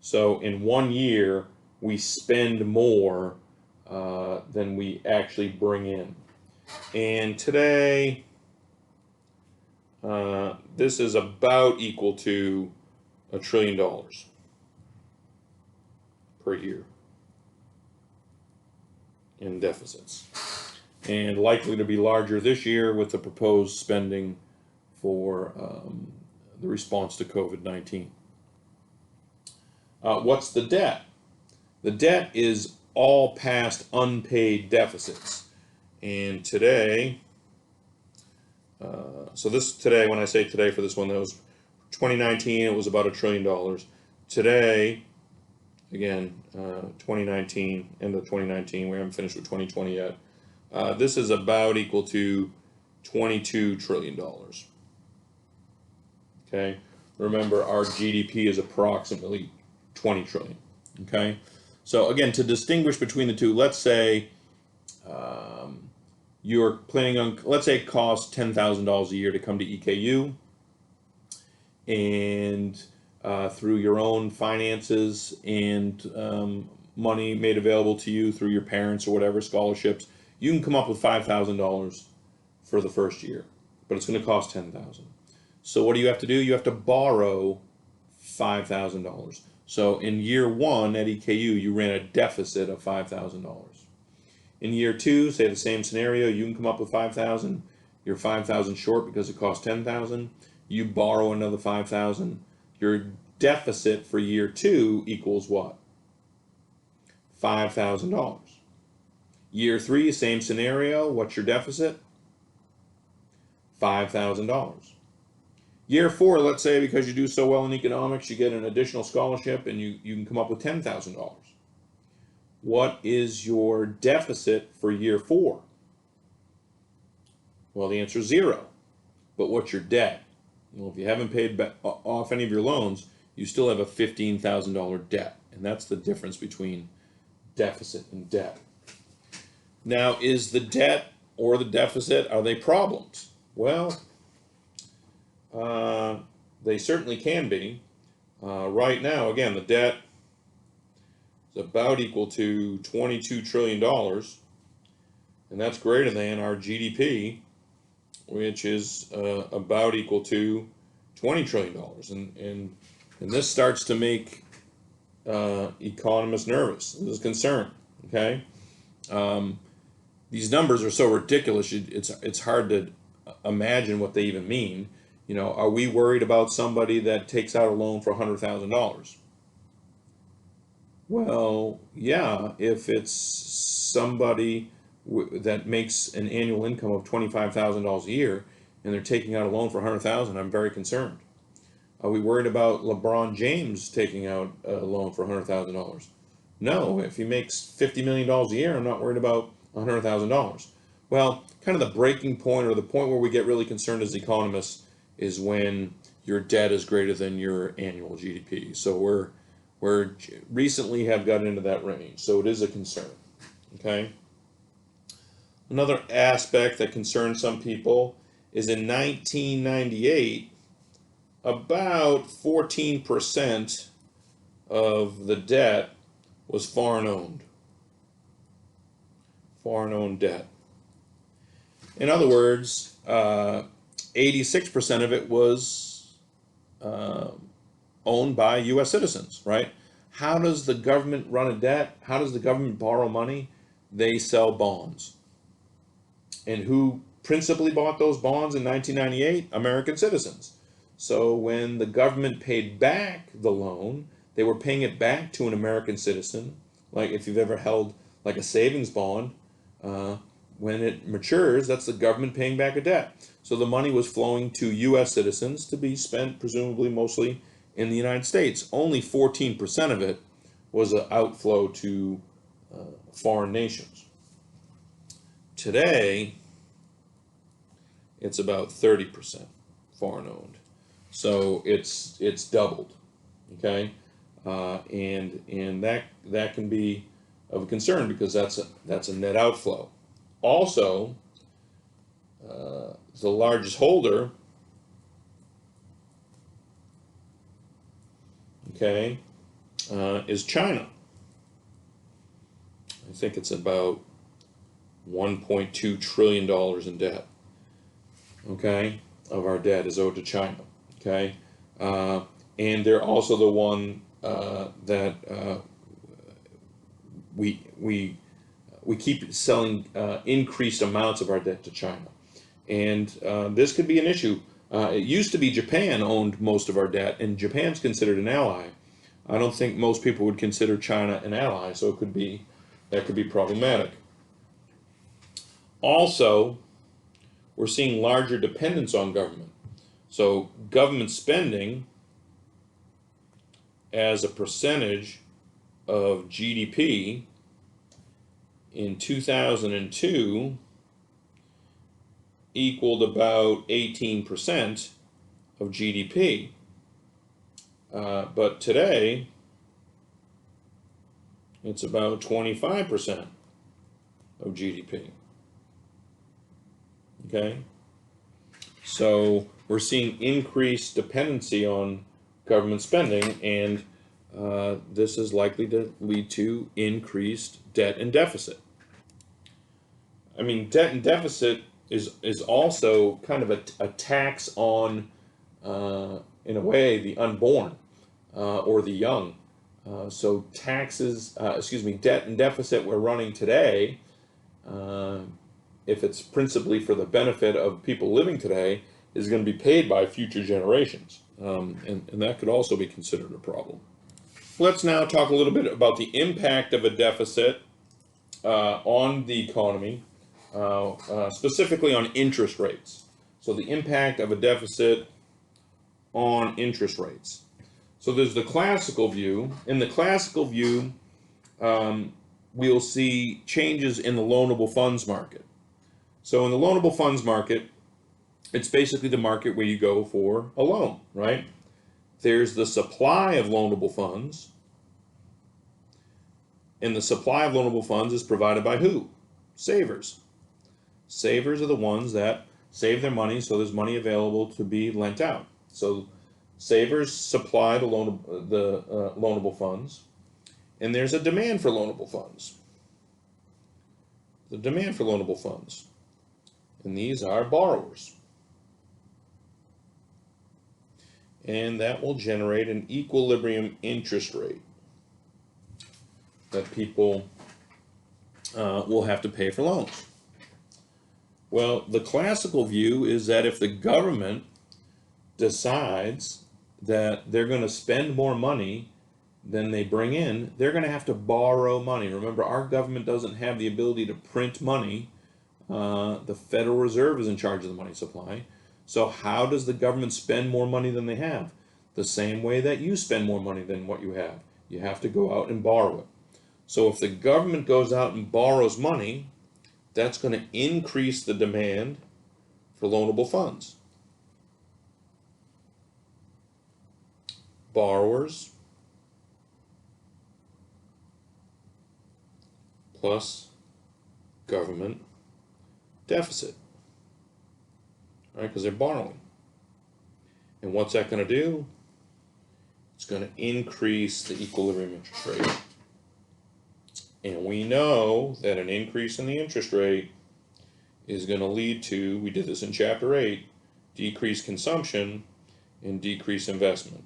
So in one year, we spend more than we actually bring in. And today, this is about equal to $1 trillion per year in deficits, and likely to be larger this year with the proposed spending for the response to COVID-19. What's the debt? The debt is all past unpaid deficits. And today, today, when I say today for this one, that was 2019, it was about $1 trillion. Today, again, 2019, end of 2019, we haven't finished with 2020 yet. This is about equal to $22 trillion. Okay, remember our GDP is approximately 20 trillion. Okay, so again, to distinguish between the two, let's say you're planning on, let's say it costs $10,000 a year to come to EKU, and through your own finances and money made available to you through your parents or whatever, scholarships, you can come up with $5,000 for the first year, but it's going to cost $10,000. So what do you have to do? You have to borrow $5,000. So in year one at EKU, you ran a deficit of $5,000. In year two, say the same scenario, you can come up with $5,000. You're $5,000 short because it costs $10,000. You borrow another $5,000. Your deficit for year two equals what? $5,000. Year three, same scenario. What's your deficit? $5,000. Year four, let's say because you do so well in economics, you get an additional scholarship and you can come up with $10,000. What is your deficit for year four? Well, the answer is zero. But what's your debt? Well, if you haven't paid off any of your loans, you still have a $15,000 debt. And that's the difference between deficit and debt. Now, is the debt or the deficit, are they problems? Well, they certainly can be. Right now, again, the debt is about equal to $22 trillion, and that's greater than our GDP, which is about equal to $20 trillion. And this starts to make economists nervous. This is a concern, okay? These numbers are so ridiculous, it's hard to imagine what they even mean. You know, are we worried about somebody that takes out a loan for $100,000? Well, yeah, if it's somebody that makes an annual income of $25,000 a year and they're taking out a loan for $100,000, I'm very concerned. Are we worried about LeBron James taking out a loan for $100,000? No, if he makes $50 million a year, I'm not worried about $100,000. Well, kind of the breaking point, or the point where we get really concerned as economists, is when your debt is greater than your annual GDP. So we're recently have gotten into that range. So it is a concern. Okay. Another aspect that concerns some people is in 1998, about 14% of the debt was foreign owned. Foreign owned debt. In other words, 86% of it was owned by U.S. citizens, right? How does the government run a debt? How does the government borrow money? They sell bonds. And who principally bought those bonds in 1998? American citizens. So when the government paid back the loan, they were paying it back to an American citizen. Like if you've ever held like a savings bond, when it matures, that's the government paying back a debt. So the money was flowing to U.S. citizens to be spent presumably mostly in the United States. Only 14% of it was an outflow to foreign nations. Today, it's about 30% foreign owned. So it's doubled, okay? And that can be of a concern because that's a net outflow. Also, the largest holder, okay, is China. I think it's about $1.2 trillion in debt, okay, of our debt is owed to China, okay? And they're also the one that we keep selling increased amounts of our debt to China. And this could be an issue. It used to be Japan owned most of our debt, and Japan's considered an ally. I don't think most people would consider China an ally, so that could be problematic. Also, we're seeing larger dependence on government. So government spending as a percentage of GDP in 2002 equaled about 18% of GDP. But today, it's about 25% of GDP. Okay, so we're seeing increased dependency on government spending, and this is likely to lead to increased debt and deficit. I mean, debt and deficit is also kind of a tax on, in a way, the unborn or the young. So taxes, debt and deficit we're running today, uh, if it's principally for the benefit of people living today, is going to be paid by future generations. And that could also be considered a problem. Let's now talk a little bit about the impact of a deficit on the economy, specifically on interest rates. So the impact of a deficit on interest rates. So there's the classical view. In the classical view, we'll see changes in the loanable funds market. So in the loanable funds market, it's basically the market where you go for a loan, right? There's the supply of loanable funds, and the supply of loanable funds is provided by who? Savers. Savers are the ones that save their money, so there's money available to be lent out. So savers supply the loanable funds, and there's a demand for loanable funds. The demand for loanable funds, and these are borrowers. And that will generate an equilibrium interest rate that people will have to pay for loans. Well, the classical view is that if the government decides that they're going to spend more money than they bring in, they're going to have to borrow money. Remember, our government doesn't have the ability to print money. The Federal Reserve is in charge of the money supply. So how does the government spend more money than they have? The same way that you spend more money than what you have. You have to go out and borrow it. So if the government goes out and borrows money, that's going to increase the demand for loanable funds. Borrowers plus government deficit, right? Because they're borrowing. And what's that going to do? It's going to increase the equilibrium interest rate. And we know that an increase in the interest rate is going to lead to, we did this in Chapter 8, decreased consumption and decreased investment.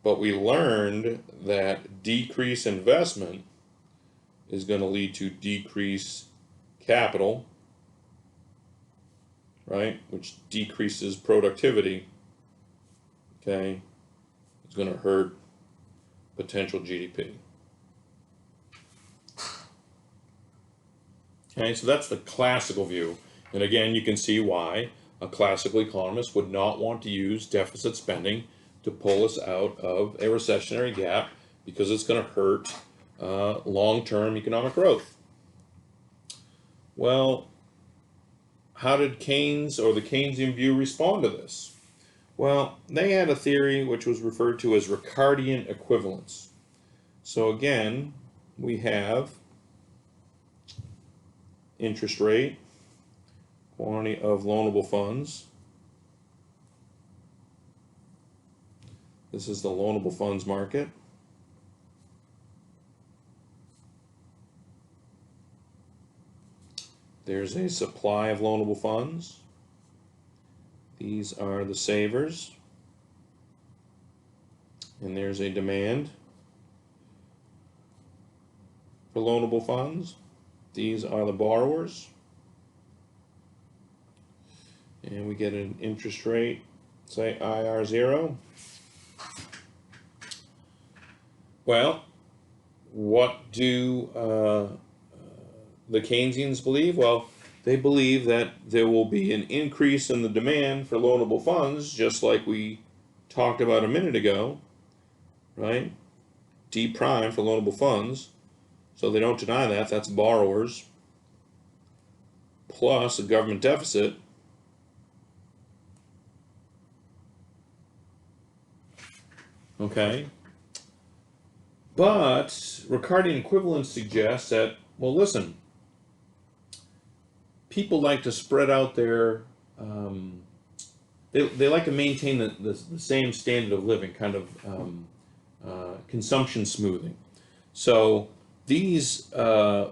But we learned that decreased investment is going to lead to decreased capital, right, which decreases productivity, okay, it's going to hurt potential GDP. Okay, so that's the classical view. And again, you can see why a classical economist would not want to use deficit spending to pull us out of a recessionary gap, because it's going to hurt long-term economic growth. Well, how did Keynes or the Keynesian view respond to this? Well, they had a theory which was referred to as Ricardian equivalence. So again, we have interest rate, quantity of loanable funds. This is the loanable funds market. There's a supply of loanable funds. These are the savers. And there's a demand for loanable funds. These are the borrowers. And we get an interest rate, say IR0. Well, what do the Keynesians believe? Well, they believe that there will be an increase in the demand for loanable funds, just like we talked about a minute ago, right? D prime for loanable funds. So they don't deny that. That's borrowers plus a government deficit. Okay. But Ricardian equivalence suggests that, well, listen, people like to spread out their, they like to maintain the same standard of living, kind of consumption smoothing. So these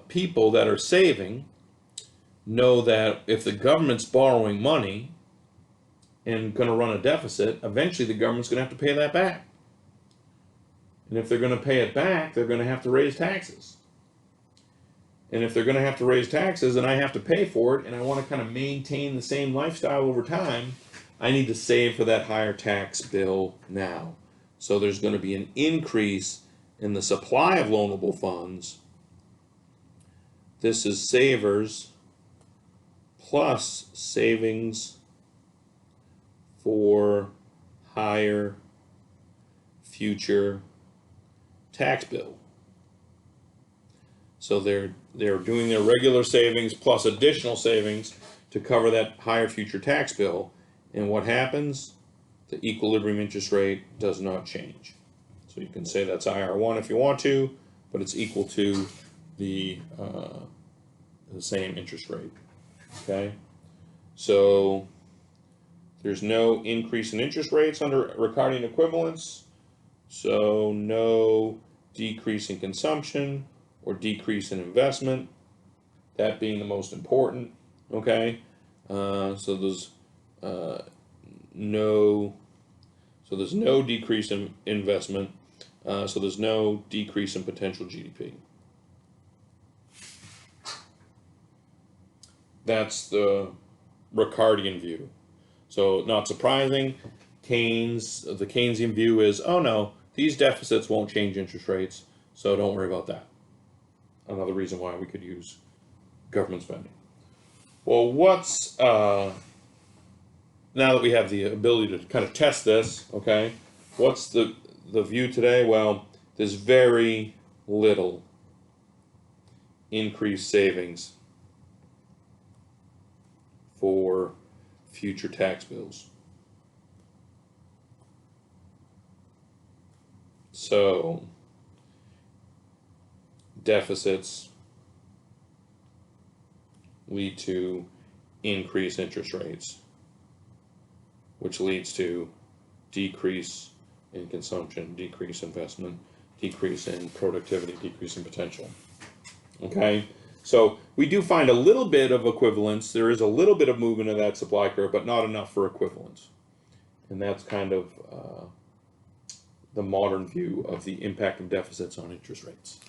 people that are saving know that if the government's borrowing money and going to run a deficit, eventually the government's going to have to pay that back. And if they're going to pay it back, they're going to have to raise taxes. And if they're going to have to raise taxes and I have to pay for it, and I want to kind of maintain the same lifestyle over time, I need to save for that higher tax bill now. So there's going to be an increase in the supply of loanable funds. This is savers plus savings for higher future tax bill. So they're doing their regular savings plus additional savings to cover that higher future tax bill. And what happens? The equilibrium interest rate does not change. So you can say that's IR1 if you want to, but it's equal to the same interest rate. Okay? So there's no increase in interest rates under Ricardian equivalence. So no decrease in consumption or decrease in investment, that being the most important. Okay, so there's no decrease in investment, so there's no decrease in potential GDP. That's the Ricardian view. So not surprising, the Keynesian view is, oh no, these deficits won't change interest rates, so don't worry about that. Another reason why we could use government spending. Well, what's, now that we have the ability to kind of test this, okay, what's the view today? Well, there's very little increased savings for future tax bills. So deficits lead to increased interest rates, which leads to decrease in consumption, decrease in investment, decrease in productivity, decrease in potential. Okay, so we do find a little bit of equivalence. There is a little bit of movement of that supply curve, but not enough for equivalence. And that's kind of the modern view of the impact of deficits on interest rates.